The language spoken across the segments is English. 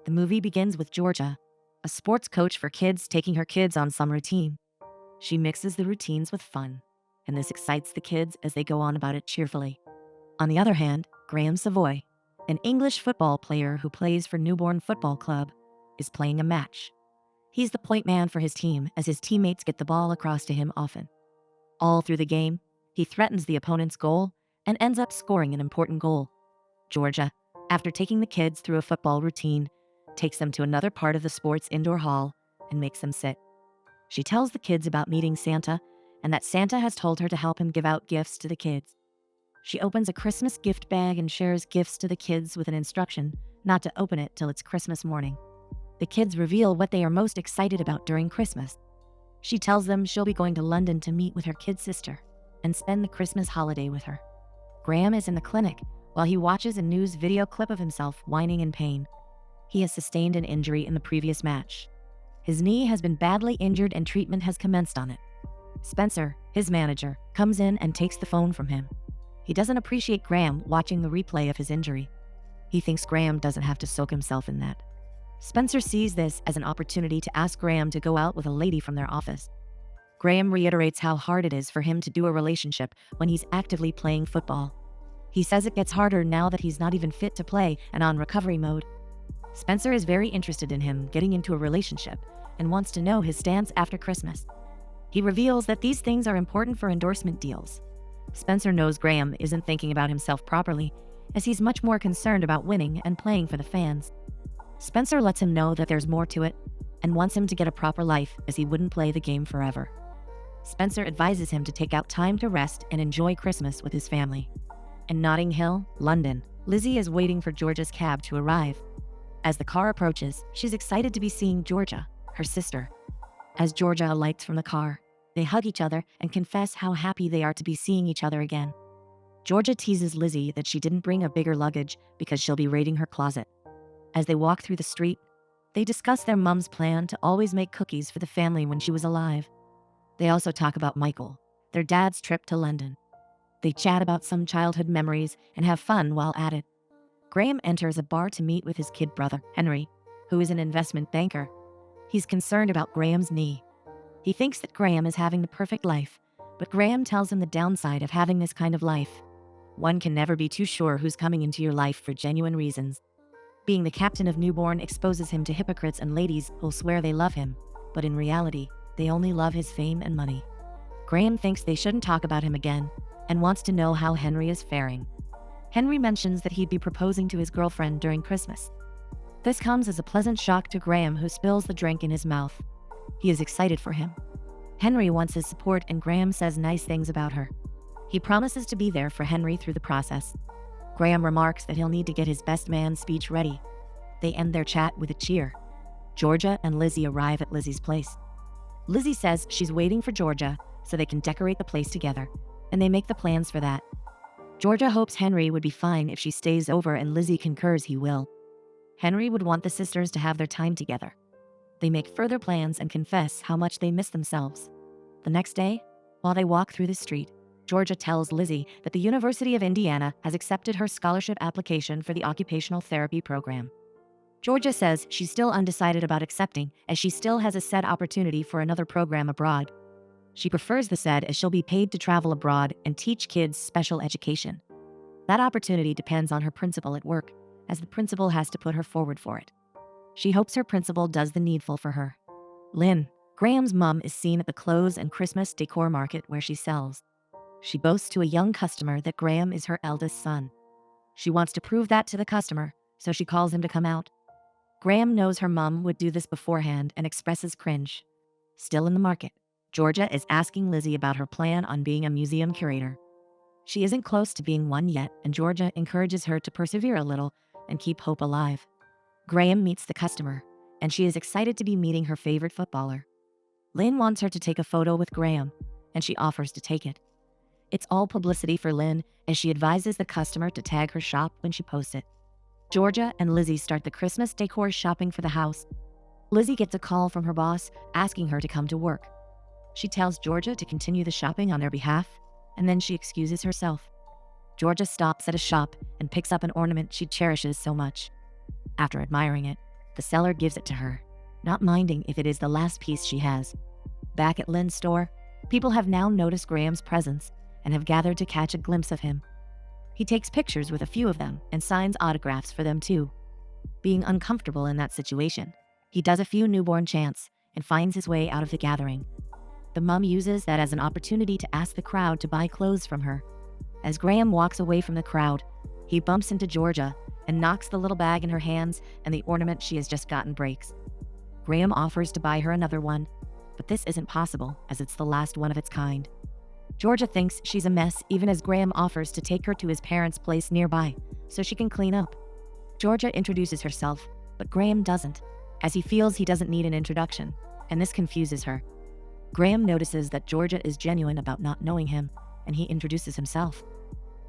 The movie begins with Georgia, a sports coach for kids, taking her kids on some routine. She mixes the routines with fun, and this excites the kids as they go on about it cheerfully. On the other hand, Graham Savoy, an English football player who plays for Newborn Football Club, is playing a match. He's the point man for his team as his teammates get the ball across to him often. All through the game, he threatens the opponent's goal and ends up scoring an important goal. Georgia, after taking the kids through a football routine, takes them to another part of the sports indoor hall and makes them sit. She tells the kids about meeting Santa and that Santa has told her to help him give out gifts to the kids. She opens a Christmas gift bag and shares gifts to the kids with an instruction not to open it till it's Christmas morning. The kids reveal what they are most excited about during Christmas. She tells them she'll be going to London to meet with her kid sister and spend the Christmas holiday with her. Graham is in the clinic while he watches a news video clip of himself whining in pain. He has sustained an injury in the previous match. His knee has been badly injured and treatment has commenced on it. Spencer, his manager, comes in and takes the phone from him. He doesn't appreciate Graham watching the replay of his injury. He thinks Graham doesn't have to soak himself in that. Spencer sees this as an opportunity to ask Graham to go out with a lady from their office. Graham reiterates how hard it is for him to do a relationship when he's actively playing football. He says it gets harder now that he's not even fit to play and on recovery mode. Spencer is very interested in him getting into a relationship and wants to know his stance after Christmas. He reveals that these things are important for endorsement deals. Spencer knows Graham isn't thinking about himself properly, as he's much more concerned about winning and playing for the fans. Spencer lets him know that there's more to it and wants him to get a proper life as he wouldn't play the game forever. Spencer advises him to take out time to rest and enjoy Christmas with his family. In Notting Hill, London, Lizzie is waiting for Georgia's cab to arrive. As the car approaches, she's excited to be seeing Georgia, her sister. As Georgia alights from the car, they hug each other and confess how happy they are to be seeing each other again. Georgia teases Lizzie that she didn't bring a bigger luggage because she'll be raiding her closet. As they walk through the street, they discuss their mom's plan to always make cookies for the family when she was alive. They also talk about Michael, their dad's trip to London. They chat about some childhood memories and have fun while at it. Graham enters a bar to meet with his kid brother, Henry, who is an investment banker. He's concerned about Graham's knee. He thinks that Graham is having the perfect life, but Graham tells him the downside of having this kind of life. One can never be too sure who's coming into your life for genuine reasons. Being the captain of Newborn exposes him to hypocrites and ladies who'll swear they love him, but in reality, they only love his fame and money. Graham thinks they shouldn't talk about him again and wants to know how Henry is faring. Henry mentions that he'd be proposing to his girlfriend during Christmas. This comes as a pleasant shock to Graham, who spills the drink in his mouth. He is excited for him. Henry wants his support and Graham says nice things about her. He promises to be there for Henry through the process. Graham remarks that he'll need to get his best man speech ready. They end their chat with a cheer. Georgia and Lizzie arrive at Lizzie's place. Lizzie says she's waiting for Georgia so they can decorate the place together, and they make the plans for that. Georgia hopes Henry would be fine if she stays over, and Lizzie concurs he will. Henry would want the sisters to have their time together. They make further plans and confess how much they miss themselves. The next day, while they walk through the street, Georgia tells Lizzie that the University of Indiana has accepted her scholarship application for the occupational therapy program. Georgia says she's still undecided about accepting, as she still has a said opportunity for another program abroad. She prefers the said as she'll be paid to travel abroad and teach kids special education. That opportunity depends on her principal at work, as the principal has to put her forward for it. She hopes her principal does the needful for her. Lynn, Graham's mom, is seen at the clothes and Christmas decor market where she sells. She boasts to a young customer that Graham is her eldest son. She wants to prove that to the customer, so she calls him to come out. Graham knows her mom would do this beforehand and expresses cringe. Still in the market, Georgia is asking Lizzie about her plan on being a museum curator. She isn't close to being one yet, and Georgia encourages her to persevere a little and keep hope alive. Graham meets the customer, and she is excited to be meeting her favorite footballer. Lynn wants her to take a photo with Graham, and she offers to take it. It's all publicity for Lynn, as she advises the customer to tag her shop when she posts it. Georgia and Lizzie start the Christmas decor shopping for the house. Lizzie gets a call from her boss asking her to come to work. She tells Georgia to continue the shopping on their behalf, and then she excuses herself. Georgia stops at a shop and picks up an ornament she cherishes so much. After admiring it, The seller gives it to her, not minding if it is the last piece she has. Back at Lynn's store, people have now noticed Graham's presence and have gathered to catch a glimpse of him. He takes pictures with a few of them and signs autographs for them too. Being uncomfortable in that situation, he does a few newborn chants and finds his way out of the gathering. The mum uses that as an opportunity to ask the crowd to buy clothes from her. As Graham walks away from the crowd, he bumps into Georgia and knocks the little bag in her hands, and the ornament she has just gotten breaks. Graham offers to buy her another one, but this isn't possible as it's the last one of its kind. Georgia thinks she's a mess even as Graham offers to take her to his parents' place nearby so she can clean up. Georgia introduces herself, but Graham doesn't, as he feels he doesn't need an introduction, and this confuses her. Graham notices that Georgia is genuine about not knowing him, and he introduces himself.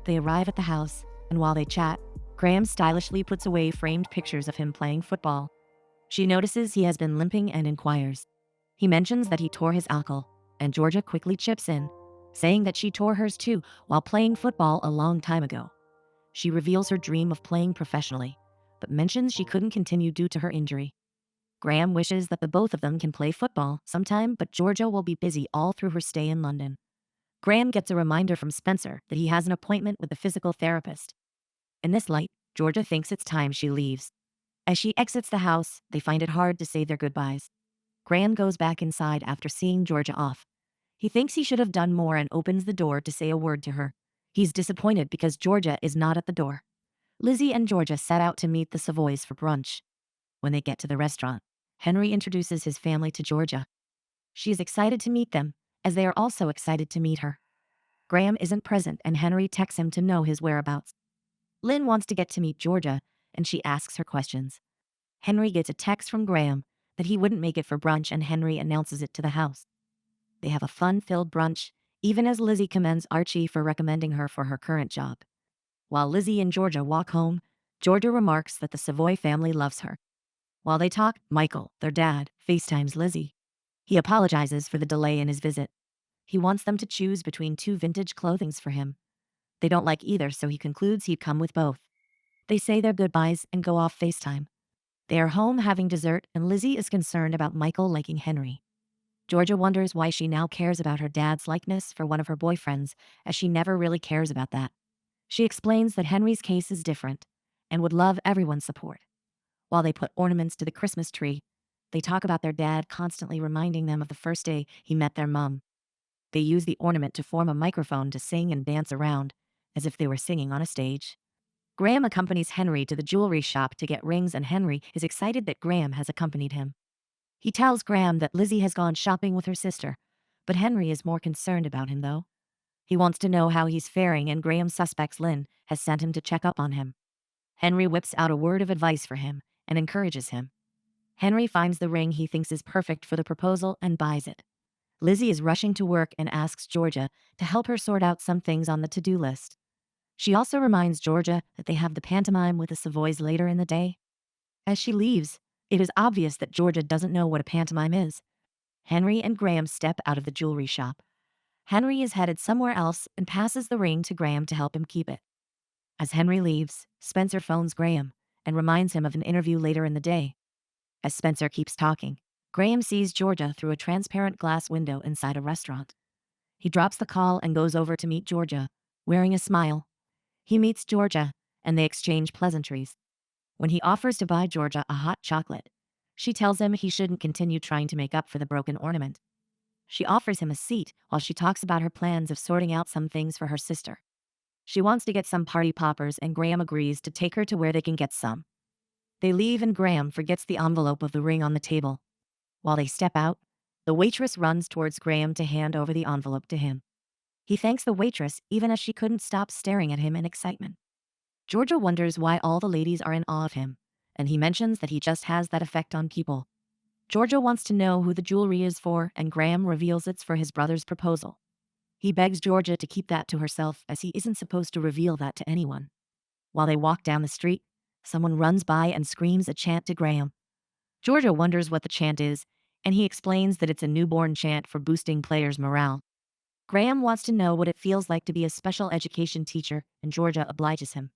They arrive at the house, and while they chat, Graham stylishly puts away framed pictures of him playing football. She notices he has been limping and inquires. He mentions that he tore his ankle, and Georgia quickly chips in, saying that she tore hers too while playing football a long time ago. She reveals her dream of playing professionally, but mentions she couldn't continue due to her injury. Graham wishes that the both of them can play football sometime, but Georgia will be busy all through her stay in London. Graham gets a reminder from Spencer that he has an appointment with a physical therapist. In this light, Georgia thinks it's time she leaves. As she exits the house, they find it hard to say their goodbyes. Graham goes back inside after seeing Georgia off. He thinks he should have done more and opens the door to say a word to her. He's disappointed because Georgia is not at the door. Lizzie and Georgia set out to meet the Savoys for brunch. When they get to the restaurant, Henry introduces his family to Georgia. She is excited to meet them, as they are also excited to meet her. Graham isn't present, and Henry texts him to know his whereabouts. Lynn wants to get to meet Georgia, and she asks her questions. Henry gets a text from Graham that he wouldn't make it for brunch, and Henry announces it to the house. They have a fun-filled brunch, even as Lizzie commends Archie for recommending her for her current job. While Lizzie and Georgia walk home, Georgia remarks that the Savoy family loves her. While they talk, Michael, their dad, FaceTimes Lizzie. He apologizes for the delay in his visit. He wants them to choose between two vintage clothings for him. They don't like either, so he concludes he'd come with both. They say their goodbyes and go off FaceTime. They are home having dessert, and Lizzie is concerned about Michael liking Henry. Georgia wonders why she now cares about her dad's likeness for one of her boyfriends, as she never really cares about that. She explains that Henry's case is different and would love everyone's support. While they put ornaments to the Christmas tree, they talk about their dad constantly reminding them of the first day he met their mom. They use the ornament to form a microphone to sing and dance around, as if they were singing on a stage. Graham accompanies Henry to the jewelry shop to get rings, and Henry is excited that Graham has accompanied him. He tells Graham that Lizzie has gone shopping with her sister, but Henry is more concerned about him though. He wants to know how he's faring, and Graham suspects Lynn has sent him to check up on him. Henry whips out a word of advice for him and encourages him. Henry finds the ring he thinks is perfect for the proposal and buys it. Lizzie is rushing to work and asks Georgia to help her sort out some things on the to-do list. She also reminds Georgia that they have the pantomime with the Savoys later in the day. As she leaves, it is obvious that Georgia doesn't know what a pantomime is. Henry and Graham step out of the jewelry shop. Henry is headed somewhere else and passes the ring to Graham to help him keep it. As Henry leaves, Spencer phones Graham and reminds him of an interview later in the day. As Spencer keeps talking, Graham sees Georgia through a transparent glass window inside a restaurant. He drops the call and goes over to meet Georgia, wearing a smile. He meets Georgia, and they exchange pleasantries. When he offers to buy Georgia a hot chocolate, she tells him he shouldn't continue trying to make up for the broken ornament. She offers him a seat while she talks about her plans of sorting out some things for her sister. She wants to get some party poppers, and Graham agrees to take her to where they can get some. They leave, and Graham forgets the envelope of the ring on the table. While they step out, the waitress runs towards Graham to hand over the envelope to him. He thanks the waitress even as she couldn't stop staring at him in excitement. Georgia wonders why all the ladies are in awe of him, and he mentions that he just has that effect on people. Georgia wants to know who the jewelry is for, and Graham reveals it's for his brother's proposal. He begs Georgia to keep that to herself, as he isn't supposed to reveal that to anyone. While they walk down the street, someone runs by and screams a chant to Graham. Georgia wonders what the chant is, and he explains that it's a newborn chant for boosting players' morale. Graham wants to know what it feels like to be a special education teacher, and Georgia obliges him.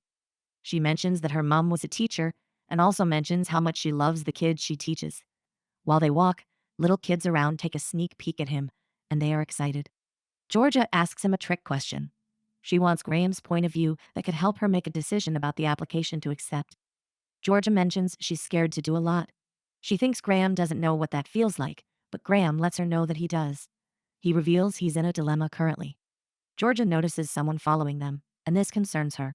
She mentions that her mom was a teacher and also mentions how much she loves the kids she teaches. While they walk, little kids around take a sneak peek at him, and they are excited. Georgia asks him a trick question. She wants Graham's point of view that could help her make a decision about the application to accept. Georgia mentions she's scared to do a lot. She thinks Graham doesn't know what that feels like, but Graham lets her know that he does. He reveals he's in a dilemma currently. Georgia notices someone following them, and this concerns her.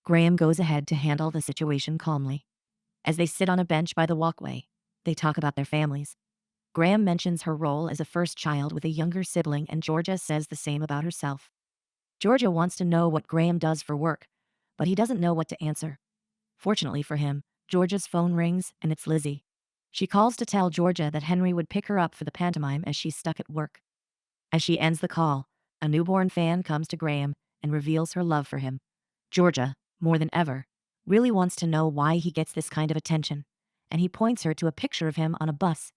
Graham goes ahead to handle the situation calmly. As they sit on a bench by the walkway, they talk about their families. Graham mentions her role as a first child with a younger sibling, and Georgia says the same about herself. Georgia wants to know what Graham does for work, but he doesn't know what to answer. Fortunately for him, Georgia's phone rings, and it's Lizzie. She calls to tell Georgia that Henry would pick her up for the pantomime as she's stuck at work. As she ends the call, a newborn fan comes to Graham and reveals her love for him. Georgia, more than ever, really wants to know why he gets this kind of attention, and he points her to a picture of him on a bus.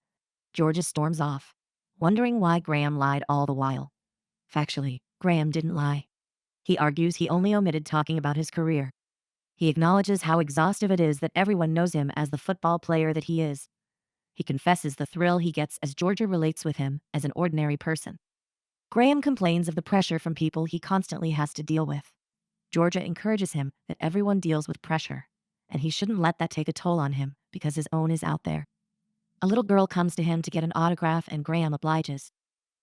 Georgia storms off, wondering why Graham lied all the while. Factually, Graham didn't lie. He argues he only omitted talking about his career. He acknowledges how exhaustive it is that everyone knows him as the football player that he is. He confesses the thrill he gets as Georgia relates with him as an ordinary person. Graham complains of the pressure from people he constantly has to deal with. Georgia encourages him that everyone deals with pressure, and he shouldn't let that take a toll on him because his own is out there. A little girl comes to him to get an autograph, and Graham obliges.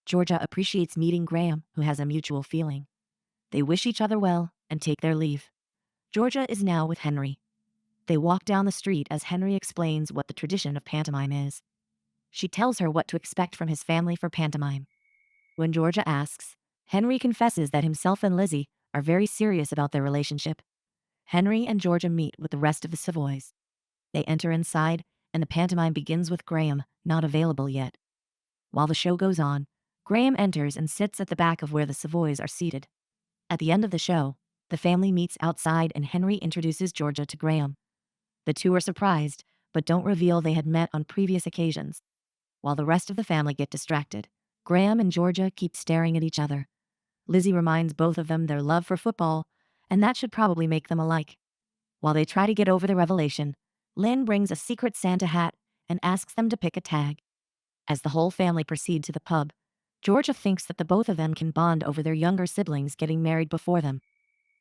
Georgia appreciates meeting Graham, who has a mutual feeling. They wish each other well and take their leave. Georgia is now with Henry. They walk down the street as Henry explains what the tradition of pantomime is. She tells her what to expect from his family for pantomime. When Georgia asks, Henry confesses that himself and Lizzie are very serious about their relationship. Henry and Georgia meet with the rest of the Savoys. They enter inside, and the pantomime begins with Graham not available yet. While the show goes on, Graham enters and sits at the back of where the Savoys are seated. At the end of the show, the family meets outside and Henry introduces Georgia to Graham. The two are surprised, but don't reveal they had met on previous occasions. While the rest of the family get distracted, Graham and Georgia keep staring at each other. Lizzie reminds both of them their love for football, and that should probably make them alike. While they try to get over the revelation, Lynn brings a secret Santa hat and asks them to pick a tag. As the whole family proceed to the pub, Georgia thinks that the both of them can bond over their younger siblings getting married before them.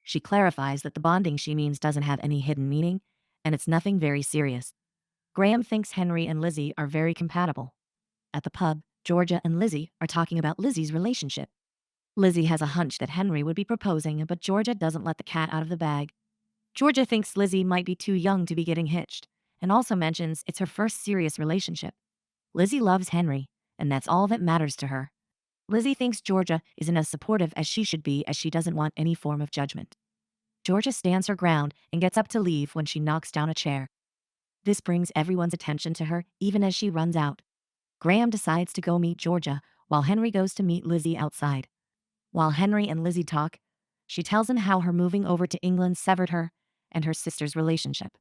She clarifies that the bonding she means doesn't have any hidden meaning, and it's nothing very serious. Graham thinks Henry and Lizzie are very compatible. At the pub, Georgia and Lizzie are talking about Lizzie's relationship. Lizzie has a hunch that Henry would be proposing, but Georgia doesn't let the cat out of the bag. Georgia thinks Lizzie might be too young to be getting hitched, and also mentions it's her first serious relationship. Lizzie loves Henry, and that's all that matters to her. Lizzie thinks Georgia isn't as supportive as she should be, as she doesn't want any form of judgment. Georgia stands her ground and gets up to leave when she knocks down a chair. This brings everyone's attention to her, even as she runs out. Graham decides to go meet Georgia, while Henry goes to meet Lizzie outside. While Henry and Lizzie talk, she tells him how her moving over to England severed her and her sister's relationship.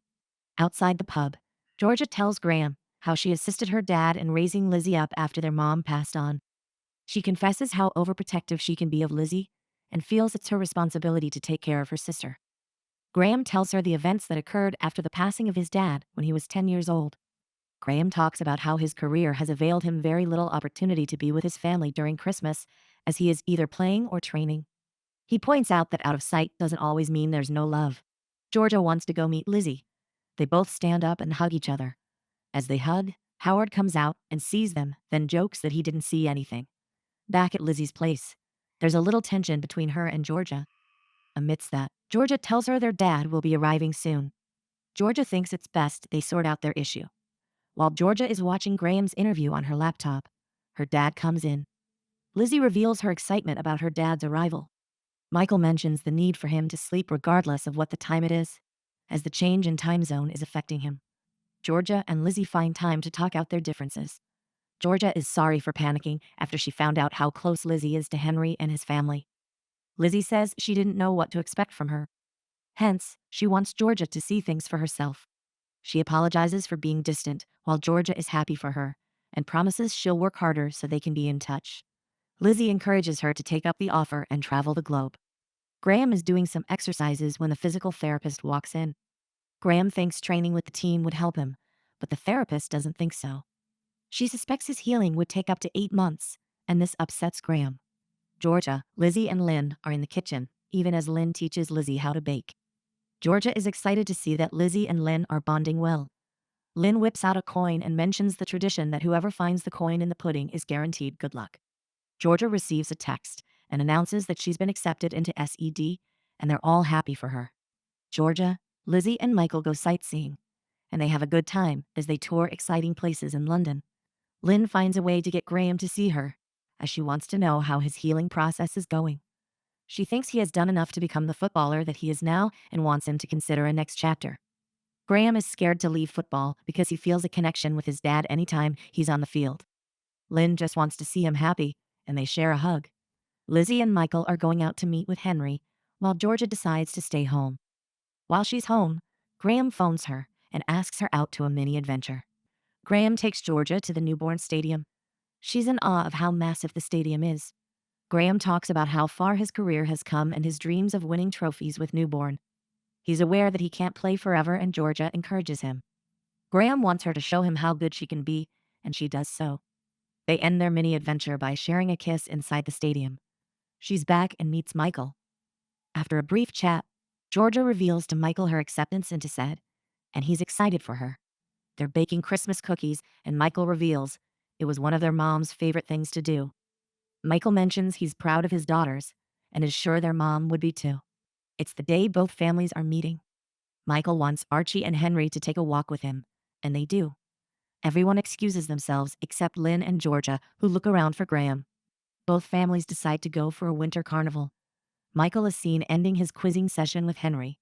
Outside the pub, Georgia tells Graham how she assisted her dad in raising Lizzie up after their mom passed on. She confesses how overprotective she can be of Lizzie and feels it's her responsibility to take care of her sister. Graham tells her the events that occurred after the passing of his dad when he was 10 years old. Graham talks about how his career has availed him very little opportunity to be with his family during Christmas, as he is either playing or training. He points out that out of sight doesn't always mean there's no love. Georgia wants to go meet Lizzie. They both stand up and hug each other. As they hug, Howard comes out and sees them, then jokes that he didn't see anything. Back at Lizzie's place, there's a little tension between her and Georgia. Amidst that, Georgia tells her their dad will be arriving soon. Georgia thinks it's best they sort out their issue. While Georgia is watching Graham's interview on her laptop, her dad comes in. Lizzie reveals her excitement about her dad's arrival. Michael mentions the need for him to sleep regardless of what the time it is, as the change in time zone is affecting him. Georgia and Lizzie find time to talk out their differences. Georgia is sorry for panicking after she found out how close Lizzie is to Henry and his family. Lizzie says she didn't know what to expect from her. Hence, she wants Georgia to see things for herself. She apologizes for being distant, while Georgia is happy for her, and promises she'll work harder so they can be in touch. Lizzie encourages her to take up the offer and travel the globe. Graham is doing some exercises when the physical therapist walks in. Graham thinks training with the team would help him, but the therapist doesn't think so. She suspects his healing would take up to 8 months, and this upsets Graham. Georgia, Lizzie, and Lynn are in the kitchen, even as Lynn teaches Lizzie how to bake. Georgia is excited to see that Lizzie and Lynn are bonding well. Lynn whips out a coin and mentions the tradition that whoever finds the coin in the pudding is guaranteed good luck. Georgia receives a text and announces that she's been accepted into SED, and they're all happy for her. Georgia, Lizzie, and Michael go sightseeing, and they have a good time as they tour exciting places in London. Lynn finds a way to get Graham to see her, as she wants to know how his healing process is going. She thinks he has done enough to become the footballer that he is now and wants him to consider a next chapter. Graham is scared to leave football because he feels a connection with his dad anytime he's on the field. Lynn just wants to see him happy, and they share a hug. Lizzie and Michael are going out to meet with Henry, while Georgia decides to stay home. While she's home, Graham phones her and asks her out to a mini adventure. Graham takes Georgia to the newborn stadium. She's in awe of how massive the stadium is. Graham talks about how far his career has come and his dreams of winning trophies with newborn. He's aware that he can't play forever, and Georgia encourages him. Graham wants her to show him how good she can be, and she does so. They end their mini adventure by sharing a kiss inside the stadium. She's back and meets Michael. After a brief chat, Georgia reveals to Michael her acceptance into SED, and he's excited for her. They're baking Christmas cookies, and Michael reveals it was one of their mom's favorite things to do. Michael mentions he's proud of his daughters and is sure their mom would be too. It's the day both families are meeting. Michael wants Archie and Henry to take a walk with him, and they do. Everyone excuses themselves except Lynn and Georgia, who look around for Graham. Both families decide to go for a winter carnival. Michael is seen ending his quizzing session with Henry.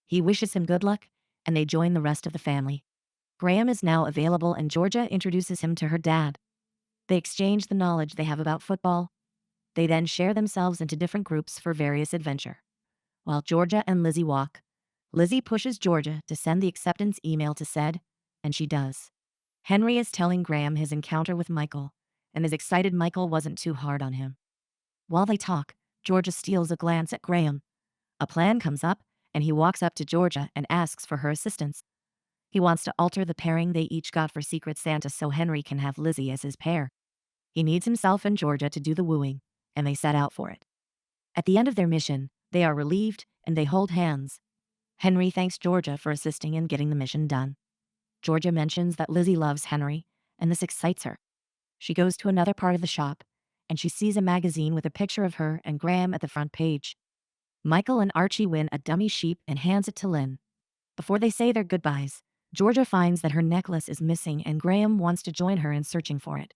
He wishes him good luck, and they join the rest of the family. Graham is now available, and Georgia introduces him to her dad. They exchange the knowledge they have about football. They then share themselves into different groups for various adventure. While Georgia and Lizzie walk, Lizzie pushes Georgia to send the acceptance email to SED, and she does. Henry is telling Graham his encounter with Michael, and is excited Michael wasn't too hard on him. While they talk, Georgia steals a glance at Graham. A plan comes up, and he walks up to Georgia and asks for her assistance. He wants to alter the pairing they each got for Secret Santa so Henry can have Lizzie as his pair. He needs himself and Georgia to do the wooing, and they set out for it. At the end of their mission, they are relieved and they hold hands. Henry thanks Georgia for assisting in getting the mission done. Georgia mentions that Lizzie loves Henry, and this excites her. She goes to another part of the shop, and she sees a magazine with a picture of her and Graham at the front page. Michael and Archie win a dummy sheep and hands it to Lynn. Before they say their goodbyes, Georgia finds that her necklace is missing, and Graham wants to join her in searching for it.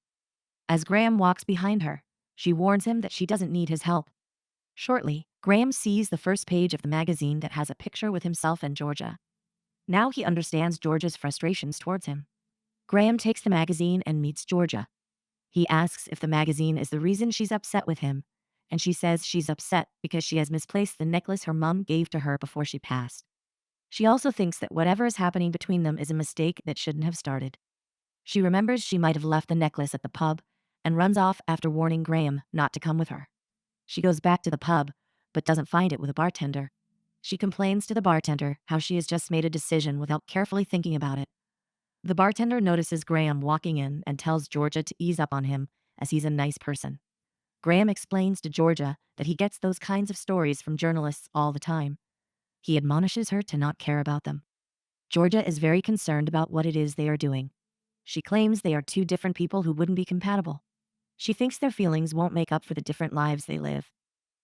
As Graham walks behind her, she warns him that she doesn't need his help. Shortly, Graham sees the first page of the magazine that has a picture with himself and Georgia. Now he understands Georgia's frustrations towards him. Graham takes the magazine and meets Georgia. He asks if the magazine is the reason she's upset with him, and she says she's upset because she has misplaced the necklace her mom gave to her before she passed. She also thinks that whatever is happening between them is a mistake that shouldn't have started. She remembers she might have left the necklace at the pub and runs off after warning Graham not to come with her. She goes back to the pub, but doesn't find it with a bartender. She complains to the bartender how she has just made a decision without carefully thinking about it. The bartender notices Graham walking in and tells Georgia to ease up on him, as he's a nice person. Graham explains to Georgia that he gets those kinds of stories from journalists all the time. He admonishes her to not care about them. Georgia is very concerned about what it is they are doing. She claims they are two different people who wouldn't be compatible. She thinks their feelings won't make up for the different lives they live.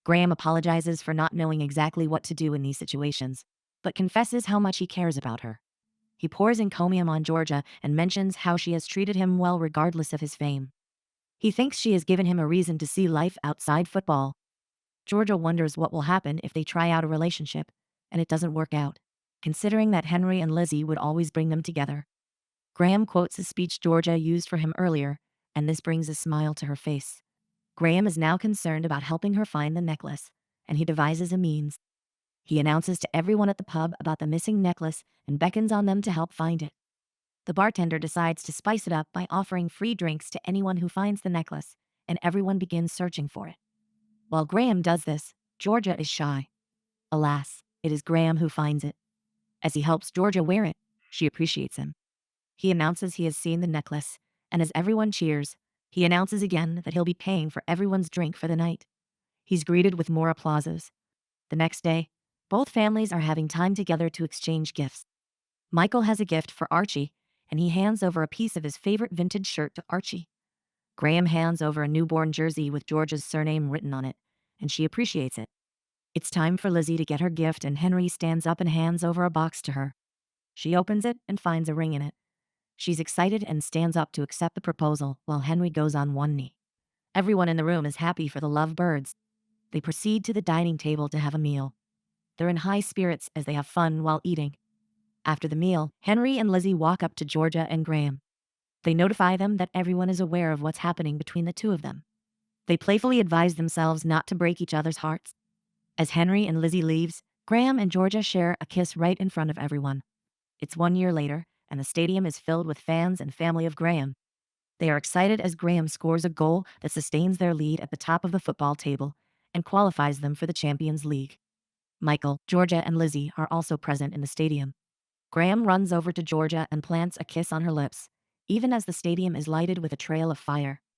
Graham apologizes for not knowing exactly what to do in these situations, but confesses how much he cares about her. He pours encomium on Georgia and mentions how she has treated him well regardless of his fame. He thinks she has given him a reason to see life outside football. Georgia wonders what will happen if they try out a relationship, and it doesn't work out, considering that Henry and Lizzie would always bring them together. Graham quotes a speech Georgia used for him earlier, and this brings a smile to her face. Graham is now concerned about helping her find the necklace, and he devises a means. He announces to everyone at the pub about the missing necklace and beckons on them to help find it. The bartender decides to spice it up by offering free drinks to anyone who finds the necklace, and everyone begins searching for it. While Graham does this, Georgia is shy. Alas, it is Graham who finds it. As he helps Georgia wear it, she appreciates him. He announces he has seen the necklace, and as everyone cheers, he announces again that he'll be paying for everyone's drink for the night. He's greeted with more applauses. The next day, both families are having time together to exchange gifts. Michael has a gift for Archie, and he hands over a piece of his favorite vintage shirt to Archie. Graham hands over a newborn jersey with George's surname written on it, and she appreciates it. It's time for Lizzie to get her gift, and Henry stands up and hands over a box to her. She opens it and finds a ring in it. She's excited and stands up to accept the proposal while Henry goes on one knee. Everyone in the room is happy for the lovebirds. They proceed to the dining table to have a meal. They're in high spirits as they have fun while eating. After the meal, Henry and Lizzie walk up to Georgia and Graham. They notify them that everyone is aware of what's happening between the two of them. They playfully advise themselves not to break each other's hearts. As Henry and Lizzie leaves, Graham and Georgia share a kiss right in front of everyone. It's 1 year later, and the stadium is filled with fans and family of Graham. They are excited as Graham scores a goal that sustains their lead at the top of the football table and qualifies them for the Champions League. Michael, Georgia, and Lizzie are also present in the stadium. Graham runs over to Georgia and plants a kiss on her lips, even as the stadium is lighted with a trail of fire.